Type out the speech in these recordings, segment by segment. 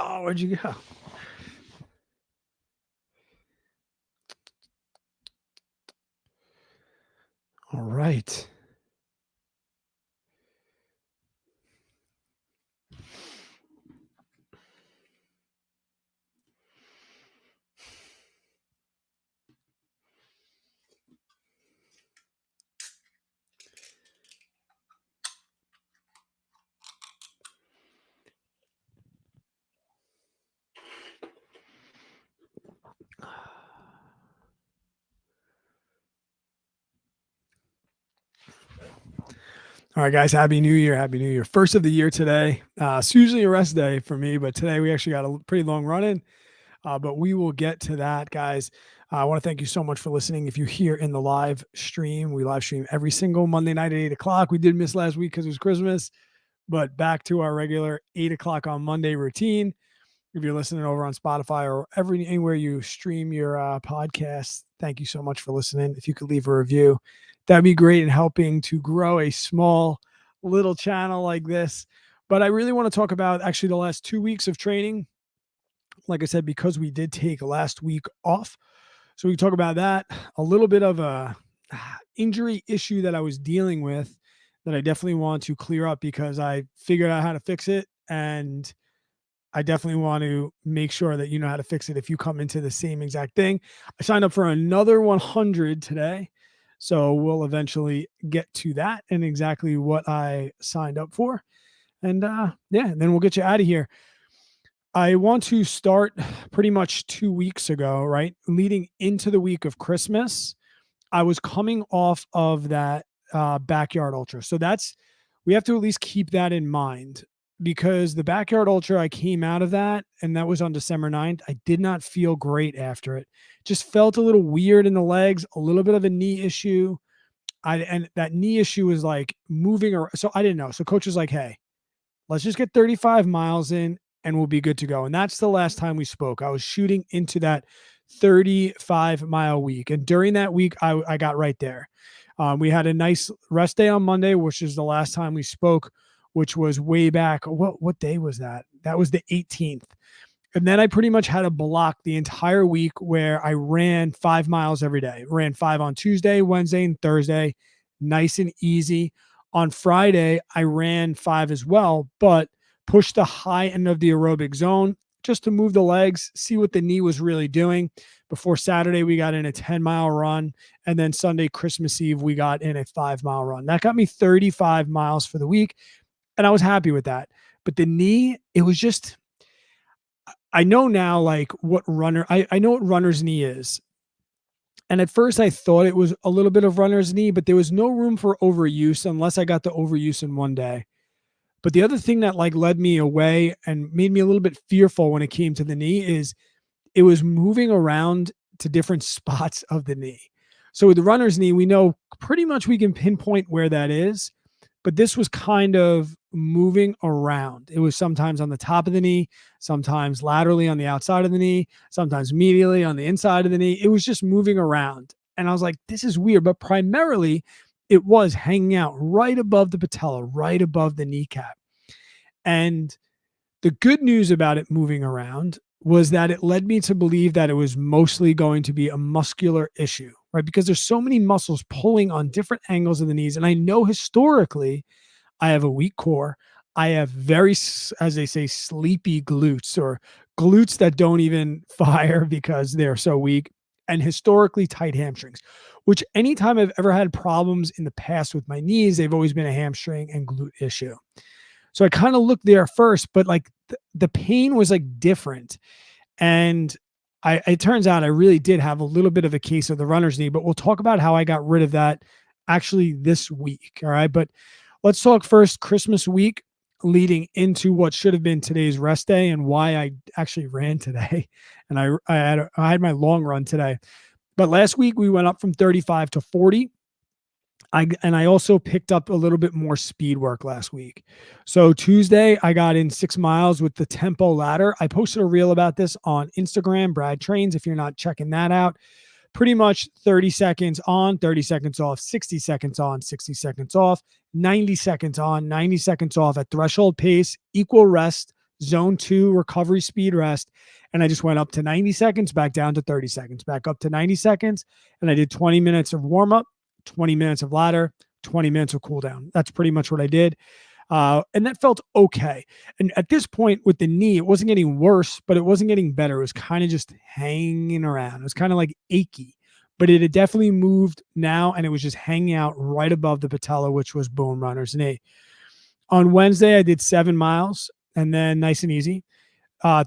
Oh, where'd you go? All right. All right, guys. Happy New Year. Happy New Year. First of the year today. It's usually a rest day for me, but today we actually got a pretty long run in. But we will get to that, guys. I want to thank you so much for listening. If you're here in the live stream, we live stream every single Monday night at 8 o'clock. We did miss last week because it was Christmas, but back to our regular 8 o'clock on Monday routine. If you're listening over on Spotify or anywhere you stream your podcast, thank you so much for listening. If you could leave a review, that'd be great in helping to grow a small little channel like this. But I really want to talk about actually the last 2 weeks of training. Like I said, because we did take last week off. So we can talk about that. A little bit of a injury issue that I was dealing with that I definitely want to clear up because I figured out how to fix it. And I definitely want to make sure that you know how to fix it if you come into the same exact thing. I signed up for another 100 today. So we'll eventually get to that and exactly what I signed up for. And then we'll get you out of here. I want to start pretty much 2 weeks ago, right? Leading into the week of Christmas, I was coming off of that backyard ultra. So we have to at least keep that in mind because the backyard ultra, I came out of that and that was on December 9th. I did not feel great after it. Just felt a little weird in the legs, a little bit of a knee issue. And that knee issue was like moving around. So I didn't know. So coach was like, hey, let's just get 35 miles in and we'll be good to go. And that's the last time we spoke. I was shooting into that 35-mile week. And during that week, I got right there. We had a nice rest day on Monday, which is the last time we spoke, which was way back. What day was that? That was the 18th. And then I pretty much had a block the entire week where I ran 5 miles every day. Ran 5 on Tuesday, Wednesday, and Thursday. Nice and easy. On Friday, I ran 5 as well, but pushed the high end of the aerobic zone just to move the legs, see what the knee was really doing. Before Saturday, we got in a 10-mile run. And then Sunday, Christmas Eve, we got in a 5-mile run. That got me 35 miles for the week. And I was happy with that. But the knee, it was just, I know now like I know what runner's knee is. And at first I thought it was a little bit of runner's knee, but there was no room for overuse unless I got the overuse in one day. But the other thing that like led me away and made me a little bit fearful when it came to the knee is it was moving around to different spots of the knee. So with the runner's knee, we know pretty much we can pinpoint where that is, but this was kind of moving around. It was sometimes on the top of the knee, sometimes laterally on the outside of the knee, sometimes medially on the inside of the knee. It was just moving around. And I was like, this is weird, but primarily it was hanging out right above the patella, right above the kneecap. And the good news about it moving around was that it led me to believe that it was mostly going to be a muscular issue, right? Because there's so many muscles pulling on different angles of the knees. And I know historically I have a weak core. I have very, as they say, sleepy glutes or glutes that don't even fire because they're so weak, and historically tight hamstrings, which anytime I've ever had problems in the past with my knees, they've always been a hamstring and glute issue. So I kind of looked there first, but like the pain was like different. And it turns out I really did have a little bit of a case of the runner's knee, but we'll talk about how I got rid of that actually this week. All right. But let's talk first Christmas week leading into what should have been today's rest day and why I actually ran today. And I had my long run today. But last week we went up from 35 to 40. I also picked up a little bit more speed work last week. So Tuesday, I got in 6 miles with the tempo ladder. I posted a reel about this on Instagram, Brad Trains, if you're not checking that out. Pretty much 30 seconds on, 30 seconds off, 60 seconds on, 60 seconds off, 90 seconds on, 90 seconds off at threshold pace, equal rest, zone 2 recovery speed rest. And I just went up to 90 seconds, back down to 30 seconds, back up to 90 seconds. And I did 20 minutes of warm up, 20 minutes of ladder, 20 minutes of cool down. That's pretty much what I did. And that felt okay. And at this point with the knee, it wasn't getting worse, but it wasn't getting better. It was kind of just hanging around. It was kind of like achy, but it had definitely moved now. And it was just hanging out right above the patella, which was bone runner's knee. On Wednesday, I did 7 miles and then nice and easy.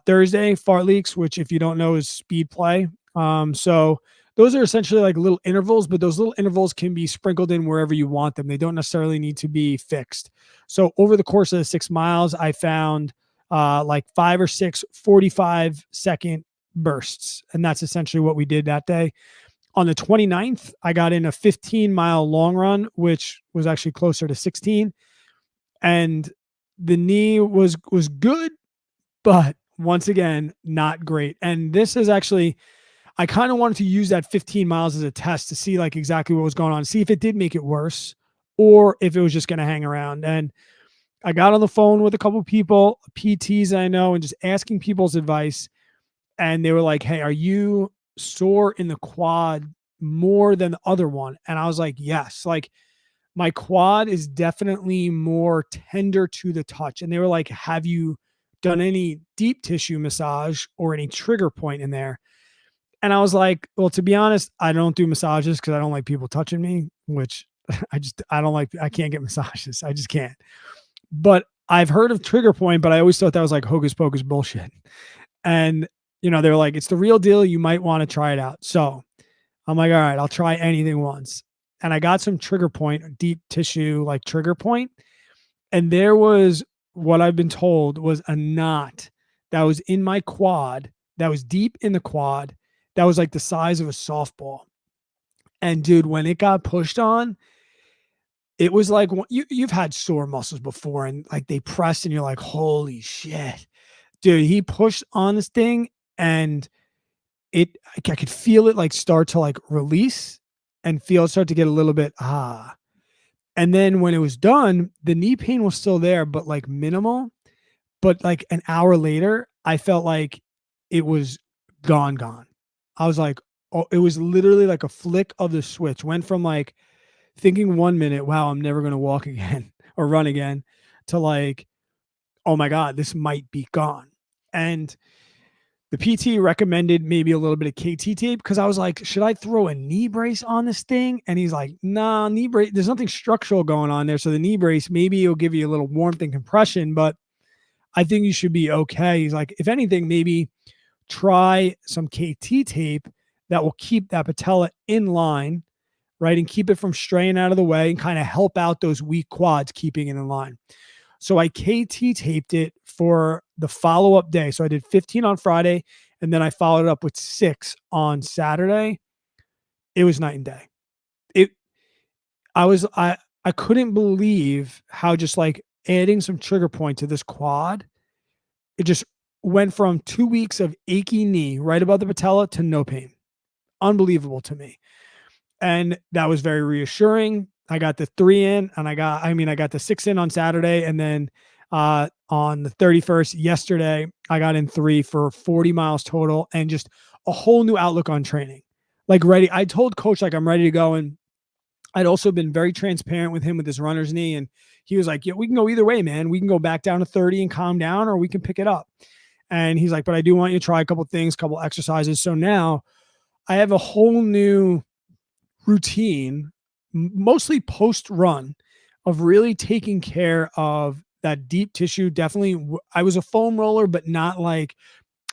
Thursday, fartleks, which if you don't know is speed play. So those are essentially like little intervals, but those little intervals can be sprinkled in wherever you want them. They don't necessarily need to be fixed. So over the course of the 6 miles, I found like 5 or 6 45-second bursts. And that's essentially what we did that day. On the 29th, I got in a 15-mile long run, which was actually closer to 16. And the knee was good, but once again, not great. And this is actually, I kind of wanted to use that 15 miles as a test to see like exactly what was going on, see if it did make it worse or if it was just going to hang around. And I got on the phone with a couple of people, PTs I know, and just asking people's advice. And they were like, hey, are you sore in the quad more than the other one? And I was like, yes, like my quad is definitely more tender to the touch. And they were like, have you done any deep tissue massage or any trigger point in there? And I was like, well, to be honest, I don't do massages because I don't like people touching me, which I don't like, I can't get massages. I just can't. But I've heard of trigger point, but I always thought that was like hocus pocus bullshit. And, they're like, it's the real deal. You might want to try it out. So I'm like, all right, I'll try anything once. And I got some trigger point, deep tissue, like trigger point. And there was what I've been told was a knot that was in my quad, that was deep in the quad, that was like the size of a softball. And dude, when it got pushed on, it was like you've had sore muscles before and like they pressed and you're like, holy shit. Dude, he pushed on this thing and I could feel it like start to like release and feel it start to get a little bit, And then when it was done, the knee pain was still there, but like minimal. But like an hour later, I felt like it was gone. I was like, oh, it was literally like a flick of the switch. Went from like thinking 1 minute, wow, I'm never going to walk again or run again, to like, oh my God, this might be gone. And the PT recommended maybe a little bit of KT tape because I was like, should I throw a knee brace on this thing? And he's like, nah, knee brace, there's nothing structural going on there. So the knee brace, maybe it'll give you a little warmth and compression, but I think you should be okay. He's like, if anything, maybe try some KT tape that will keep that patella in line, right? And keep it from straying out of the way and kind of help out those weak quads, keeping it in line. So I KT taped it for the follow-up day. So I did 15 on Friday, and then I followed up with 6 on Saturday. It was night and day. I couldn't believe how just like adding some trigger point to this quad, it just went from 2 weeks of achy knee right above the patella to no pain. Unbelievable to me. And that was very reassuring. I got the 3 in and I got the 6 in on Saturday. And then on the 31st, yesterday, I got in 3 for 40 miles total and just a whole new outlook on training. Like ready. I told coach, like, I'm ready to go. And I'd also been very transparent with him with his runner's knee. And he was like, yeah, we can go either way, man. We can go back down to 30 and calm down, or we can pick it up. And he's like, but I do want you to try a couple things, couple exercises. So now I have a whole new routine, mostly post run, of really taking care of that deep tissue. Definitely, I was a foam roller, but not like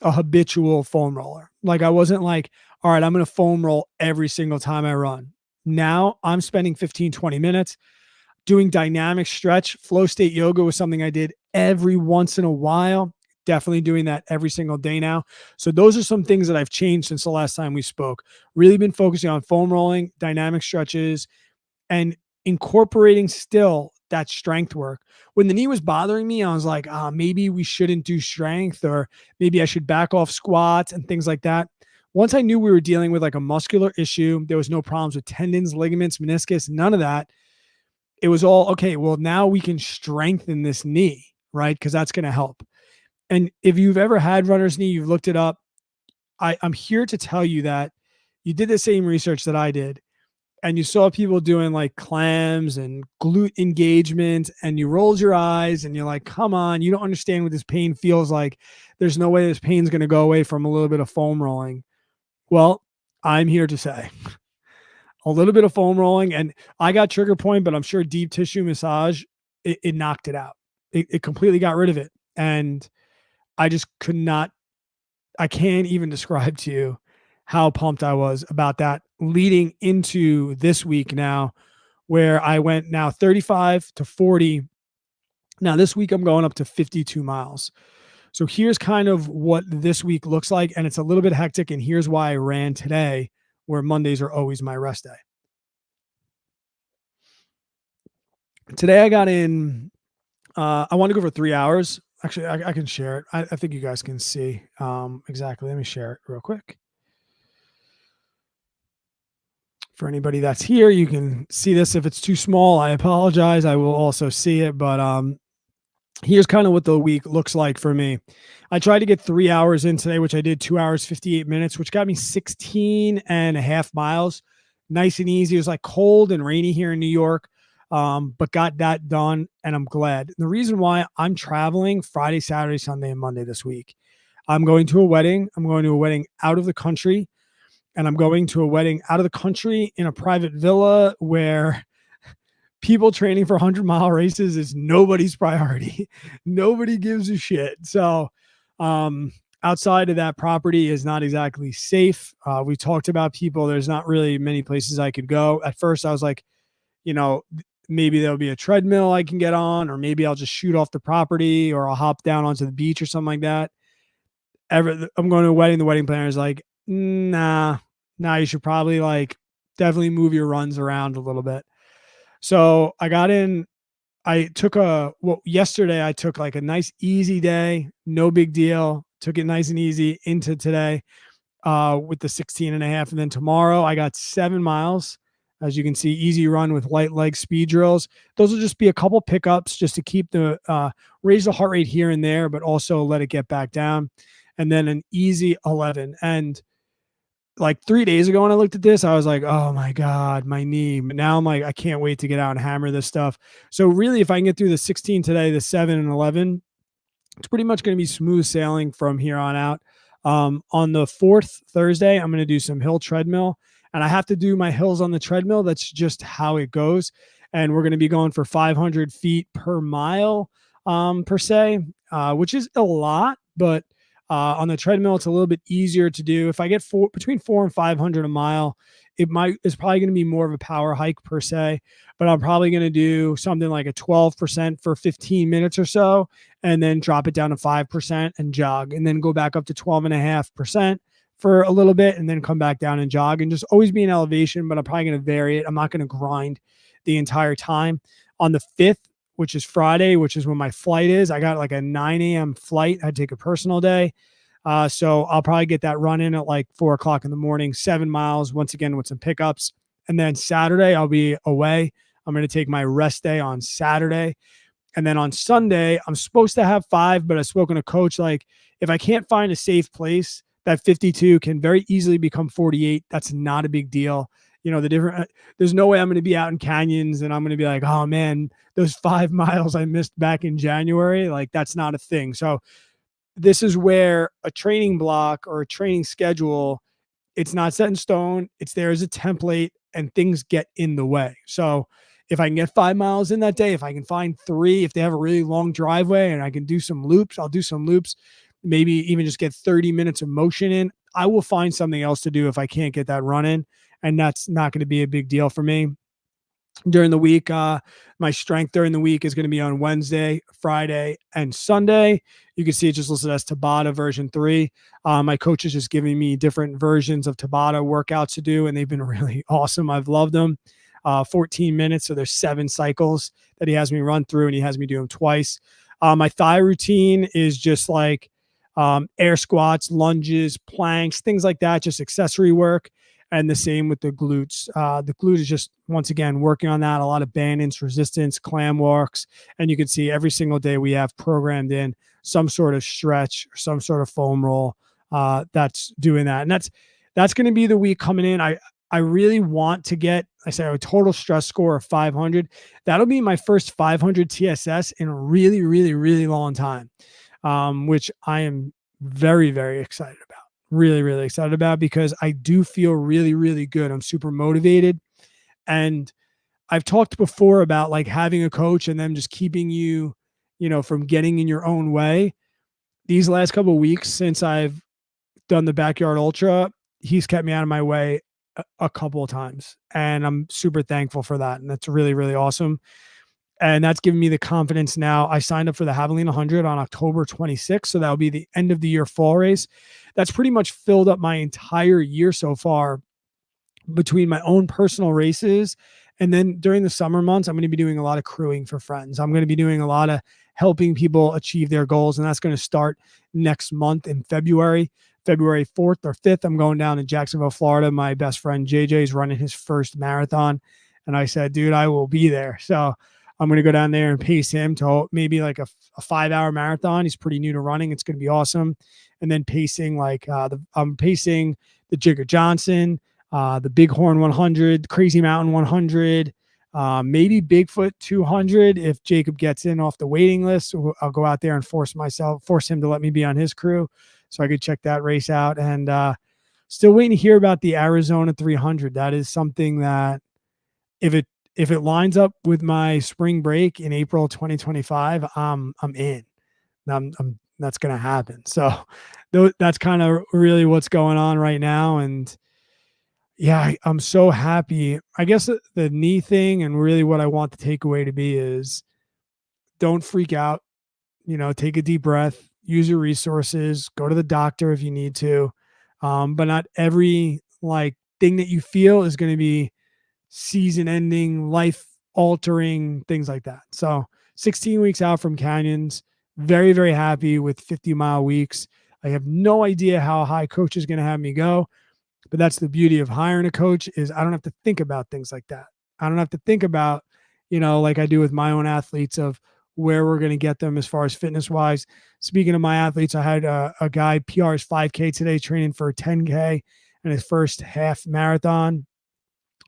a habitual foam roller. Like I wasn't like, all right, I'm going to foam roll every single time I run. Now I'm spending 15, 20 minutes doing dynamic stretch. Flow state yoga was something I did every once in a while. Definitely doing that every single day now. So those are some things that I've changed since the last time we spoke. Really been focusing on foam rolling, dynamic stretches, and incorporating still that strength work. When the knee was bothering me, I was like, maybe we shouldn't do strength, or maybe I should back off squats and things like that. Once I knew we were dealing with like a muscular issue, there was no problems with tendons, ligaments, meniscus, none of that. It was all okay. Well, now we can strengthen this knee, right? Because that's going to help. And if you've ever had runner's knee, you've looked it up. I'm here to tell you that you did the same research that I did, and you saw people doing like clams and glute engagement, and you rolled your eyes and you're like, come on, you don't understand what this pain feels like. There's no way this pain's going to go away from a little bit of foam rolling. Well, I'm here to say a little bit of foam rolling, and I got trigger point, but I'm sure deep tissue massage, it knocked it out. It completely got rid of it. And I just could not, I can't even describe to you how pumped I was about that leading into this week now, where I went now 35 to 40. Now, this week I'm going up to 52 miles. So here's kind of what this week looks like. And it's a little bit hectic. And here's why I ran today, where Mondays are always my rest day. Today I got in, I want to go for 3 hours. Actually, I can share it. I think you guys can see exactly. Let me share it real quick. For anybody that's here, you can see this. If it's too small, I apologize. I will also see it. But here's kind of what the week looks like for me. I tried to get 3 hours in today, which I did 2 hours, 58 minutes, which got me 16 and a half miles. Nice and easy. It was like cold and rainy here in New York, but got that done, and I'm glad. The reason why I'm traveling Friday, Saturday, Sunday, and Monday this week, I'm going to a wedding. I'm going to a wedding out of the country, and I'm going to a wedding out of the country in a private villa where people training for 100-mile races is nobody's priority. Nobody gives a shit. So outside of that property is not exactly safe. We talked about people. There's not really many places I could go. At first I was like, maybe there'll be a treadmill I can get on, or maybe I'll just shoot off the property, or I'll hop down onto the beach or something like that. I'm going to a wedding. The wedding planner is like, nah, you should probably definitely move your runs around a little bit. So I got in, yesterday I took like a nice easy day, no big deal. Took it nice and easy into today with the 16 and a half. And then tomorrow I got 7 miles, as you can see, easy run with light leg speed drills. Those will just be a couple pickups just to keep raise the heart rate here and there, but also let it get back down. And then an easy 11. And like 3 days ago when I looked at this, I was like, oh my God, my knee. But now I'm like, I can't wait to get out and hammer this stuff. So really, if I can get through the 16 today, the 7 and 11, it's pretty much going to be smooth sailing from here on out. On the 4th, Thursday, I'm going to do some hill treadmill, and I have to do my hills on the treadmill. That's just how it goes. And we're going to be going for 500 feet per mile per se, which is a lot, but on the treadmill, it's a little bit easier to do. If I get between 400 and 500 a mile, it's probably going to be more of a power hike per se, but I'm probably going to do something like a 12% for 15 minutes or so, and then drop it down to 5% and jog, and then go back up to 12.5% for a little bit, and then come back down and jog, and just always be in elevation, but I'm probably going to vary it. I'm not going to grind the entire time. On the 5th, which is Friday, which is when my flight is, I got like a 9 a.m. flight. I take a personal day. So I'll probably get that run in at like 4 o'clock in the morning, 7 miles, once again, with some pickups. And then Saturday, I'll be away. I'm going to take my rest day on Saturday. And then on Sunday, I'm supposed to have 5, but I've spoken to coach. Like, if I can't find a safe place, that 52 can very easily become 48. That's not a big deal. There's no way I'm going to be out in canyons and I'm going to be like, oh man, those 5 miles I missed back in January. Like, that's not a thing. So this is where a training block or a training schedule, it's not set in stone. It's there as a template, and things get in the way. So if I can get 5 miles in that day, if I can find 3, if they have a really long driveway and I can do some loops, I'll do some loops, maybe even just get 30 minutes of motion in. I will find something else to do if I can't get that run in. And that's not going to be a big deal for me. During the week, my strength during the week is going to be on Wednesday, Friday, and Sunday. You can see it just listed as Tabata version 3. My coach is just giving me different versions of Tabata workouts to do, and they've been really awesome. I've loved them. 14 minutes, so there's 7 cycles that he has me run through, and he has me do them twice. My thigh routine is just like air squats, lunges, planks, things like that, just accessory work. And the same with the glutes. The glute is just, once again, working on that, a lot of bandings, resistance, clam walks. And you can see every single day we have programmed in some sort of stretch or some sort of foam roll that's doing that. And that's going to be the week coming in. I really want to get, I say, a total stress score of 500. That'll be my first 500 TSS in a really, really, really long time, which I am very, very excited about. Really, really excited about, because I do feel really, really good. I'm super motivated. And I've talked before about like having a coach and them just keeping you, from getting in your own way. These last couple of weeks since I've done the backyard ultra, he's kept me out of my way a couple of times, and I'm super thankful for that. And that's really, really awesome. And that's given me the confidence now. I signed up for the Javelin 100 on October 26th. So that'll be the end of the year fall race. That's pretty much filled up my entire year so far between my own personal races. And then during the summer months, I'm going to be doing a lot of crewing for friends. I'm going to be doing a lot of helping people achieve their goals. And that's going to start next month in February 4th or 5th. I'm going down to Jacksonville, Florida. My best friend JJ is running his first marathon. And I said, dude, I will be there. So I'm going to go down there and pace him to maybe like a 5-hour marathon. He's pretty new to running. It's going to be awesome. And then pacing I'm pacing the Jigger Johnson, the Bighorn 100, Crazy Mountain 100, maybe Bigfoot 200. If Jacob gets in off the waiting list, I'll go out there and force him to let me be on his crew so I could check that race out. And still waiting to hear about the Arizona 300. That is something that if it lines up with my spring break in April 2025, I'm in. That's going to happen. So that's kind of really what's going on right now. And yeah, I'm so happy. I guess the knee thing and really what I want the takeaway to be is don't freak out, take a deep breath, use your resources, go to the doctor if you need to. But not every thing that you feel is going to be season ending, life altering, things like that. So 16 weeks out from Canyons, very, very happy with 50-mile weeks. I have no idea how high coach is going to have me go, but that's the beauty of hiring a coach is I don't have to think about things like that. I don't have to think about, like I do with my own athletes of where we're going to get them as far as fitness wise. Speaking of my athletes, I had a guy PR's 5K today training for a 10K and his first half marathon.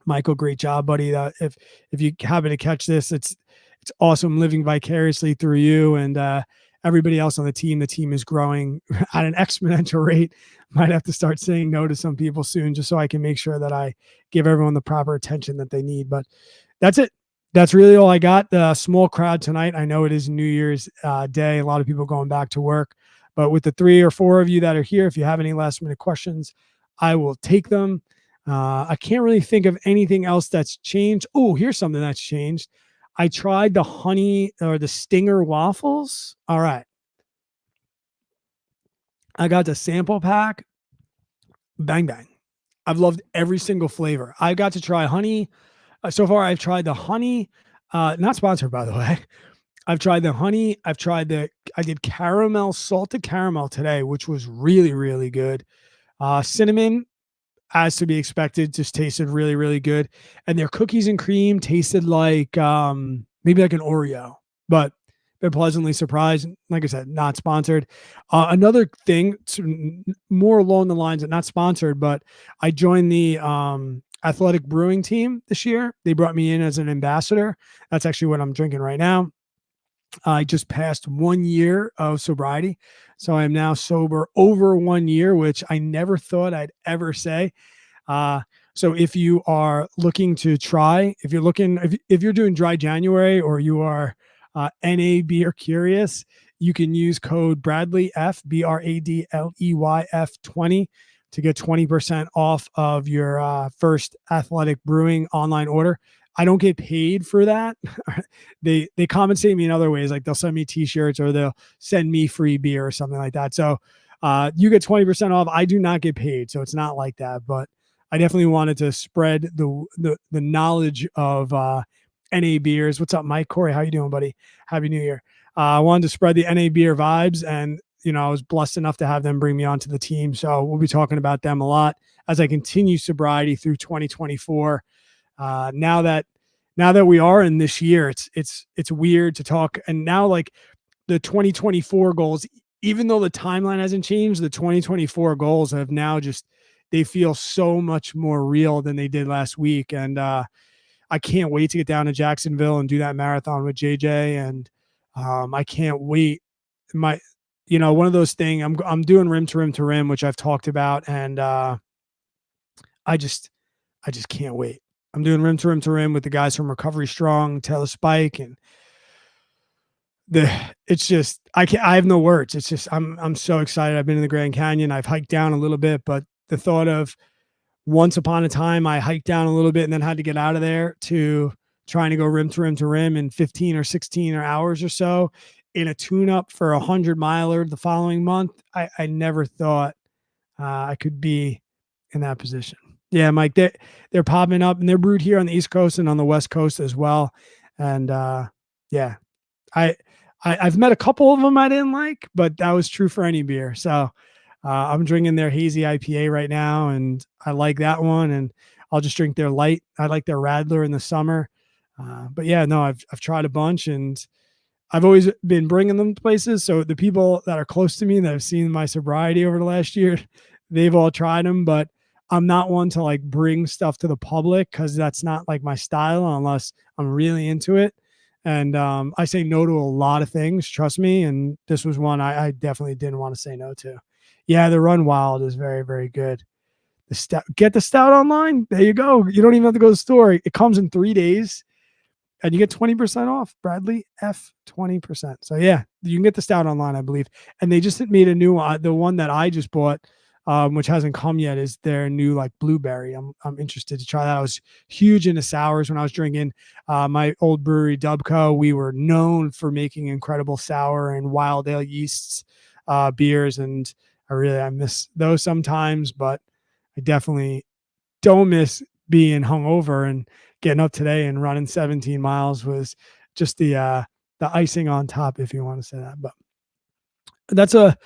Michael, great job, buddy. If you happen to catch this, it's awesome living vicariously through you and everybody else on the team. The team is growing at an exponential rate. Might have to start saying no to some people soon just so I can make sure that I give everyone the proper attention that they need. But that's it. That's really all I got. The small crowd tonight. I know it is New Year's Day. A lot of people going back to work. But with the 3 or 4 of you that are here, if you have any last minute questions, I will take them. I can't really think of anything else that's changed. Oh, here's something that's changed. I tried the honey or the stinger waffles. All right. I got the sample pack. Bang, bang. I've loved every single flavor. I got to try honey. So far, I've tried the honey. Not sponsored, by the way. I've tried the honey. I did caramel, salted caramel today, which was really, really good. Cinnamon, as to be expected, just tasted really, really good. And their cookies and cream tasted like maybe like an Oreo, but been pleasantly surprised. Like I said, not sponsored. Another thing, more along the lines of not sponsored, but I joined the athletic brewing team this year. They brought me in as an ambassador. That's actually what I'm drinking right now. I just passed 1 year of sobriety. So I am now sober over 1 year, which I never thought I'd ever say. So if you are looking to try, if you're doing dry January or you are NA beer curious, you can use code Bradley F, BRADLEYF 20 to get 20% off of your first Athletic Brewing online order. I don't get paid for that. They compensate me in other ways. Like they'll send me t-shirts or they'll send me free beer or something like that. So you get 20% off. I do not get paid. So it's not like that, but I definitely wanted to spread the knowledge of NA beers. What's up, Mike? Corey, how you doing, buddy? Happy New Year. I wanted to spread the NA beer vibes, and I was blessed enough to have them bring me onto the team. So we'll be talking about them a lot as I continue sobriety through 2024. Now that we are in this year, it's weird to talk. And now, like, the 2024 goals, even though the timeline hasn't changed, the 2024 goals have now just, they feel so much more real than they did last week. And I can't wait to get down to Jacksonville and do that marathon with JJ. And I can't wait. One of those things, I'm doing rim to rim to rim, which I've talked about. And I just can't wait. I'm doing rim to rim to rim with the guys from Recovery Strong, Taylor Spike, and it's just, I have no words. It's just, I'm so excited. I've been in the Grand Canyon. I've hiked down a little bit, but the thought of, once upon a time I hiked down a little bit and then had to get out of there, to trying to go rim to rim to rim in 15 or 16 hours or so in a tune up for 100-miler the following month. I never thought I could be in that position. Yeah, Mike, they're popping up, and they're brewed here on the East Coast and on the West Coast as well. And yeah, I've met a couple of them I didn't like, but that was true for any beer. So I'm drinking their hazy IPA right now, and I like that one. And I'll just drink their light. I like their Radler in the summer. But yeah, no, I've tried a bunch, and I've always been bringing them to places. So the people that are close to me that have seen my sobriety over the last year, they've all tried them. But I'm not one to like bring stuff to the public, because that's not like my style unless I'm really into it. And I say no to a lot of things, trust me. And this was one I definitely didn't want to say no to. Yeah, the Run Wild is very, very good. Get the stout online. There you go. You don't even have to go to the store. It comes in 3 days, and you get 20% off. Bradley F 20%. So yeah, you can get the stout online, I believe. And they just made a new one. The one that I just bought, which hasn't come yet, is their new like blueberry. I'm interested to try that. I was huge into sours when I was drinking my old brewery Dubco. We were known for making incredible sour and wild ale yeasts beers, and I miss those sometimes, but I definitely don't miss being hungover. And getting up today and running 17 miles was just the icing on top, if you want to say that. But that's a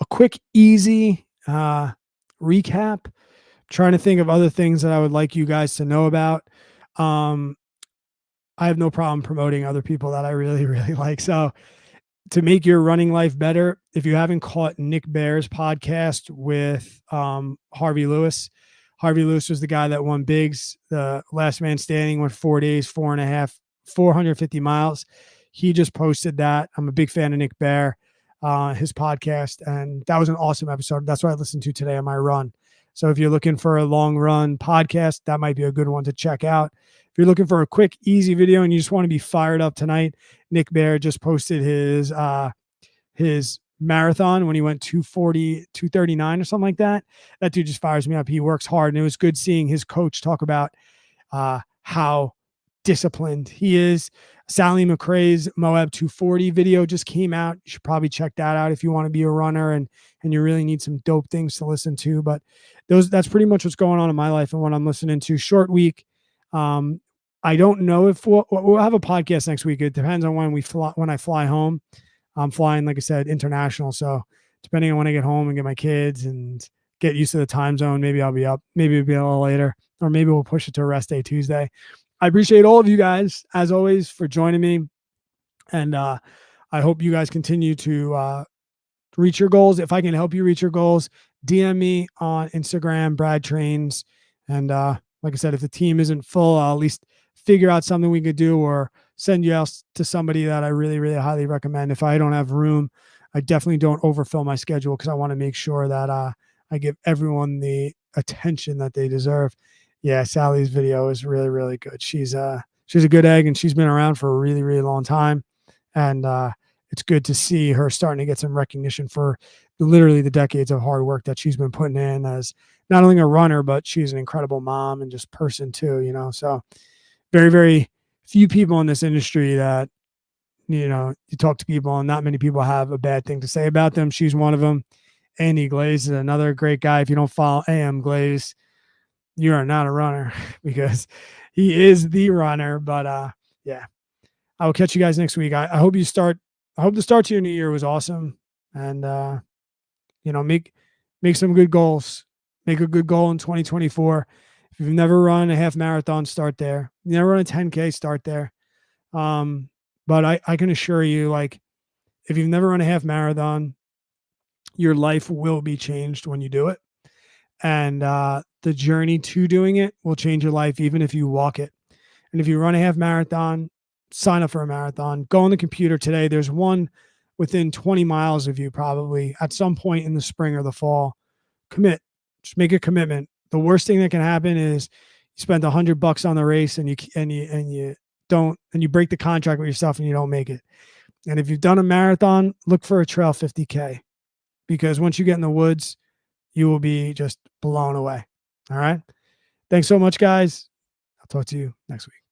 quick, easy recap. Trying to think of other things that I would like you guys to know about. I have no problem promoting other people that I really, really like. So to make your running life better, if you haven't caught Nick Bear's podcast with Harvey Lewis was the guy that won Bigs, the last man standing, went 4 days, 450 miles. He just posted that. I'm a big fan of Nick Bear, his podcast, and that was an awesome episode. That's what I listened to today on my run. So if you're looking for a long run podcast, that might be a good one to check out. If you're looking for a quick, easy video and you just want to be fired up tonight, Nick Bear just posted his marathon when he went 240, 239 or something like that. That dude just fires me up. He works hard, and it was good seeing his coach talk about how disciplined he is. Sally McRae's Moab 240 video just came out. You should probably check that out if you want to be a runner and you really need some dope things to listen to. But that's pretty much what's going on in my life and what I'm listening to. Short week. I don't know if we'll have a podcast next week. It depends on when I fly home. I'm flying, like I said, international. So depending on when I get home and get my kids and get used to the time zone, maybe I'll be up. Maybe it'll be a little later, or maybe we'll push it to a rest day Tuesday. I appreciate all of you guys, as always, for joining me. And I hope you guys continue to reach your goals. If I can help you reach your goals, DM me on Instagram, Brad Trains. And like I said, if the team isn't full, I'll at least figure out something we could do, or send you else to somebody that I really, really highly recommend. If I don't have room, I definitely don't overfill my schedule, because I want to make sure that I give everyone the attention that they deserve. Yeah, Sally's video is really, really good. She's a good egg, and she's been around for a really, really long time. And it's good to see her starting to get some recognition for literally the decades of hard work that she's been putting in as not only a runner, but she's an incredible mom and just person too, So very, very few people in this industry that, you talk to people and not many people have a bad thing to say about them. She's one of them. Andy Glaze is another great guy. If you don't follow AM Glaze, you are not a runner, because he is the runner. But yeah, I will catch you guys next week. I hope the start to your new year was awesome. And make some good goals. Make a good goal in 2024. If you've never run a half marathon, start there. You never run a 10K, start there. Um, but I can assure you, like, if you've never run a half marathon, your life will be changed when you do it. And the journey to doing it will change your life, even if you walk it. And if you run a half marathon, sign up for a marathon. Go on the computer today. There's one within 20 miles of you, probably at some point in the spring or the fall. Commit. Just make a commitment. The worst thing that can happen is you spend $100 on the race and you don't, and you break the contract with yourself and you don't make it. And if you've done a marathon, look for a trail 50K, because once you get in the woods, you will be just blown away. All right. Thanks so much, guys. I'll talk to you next week.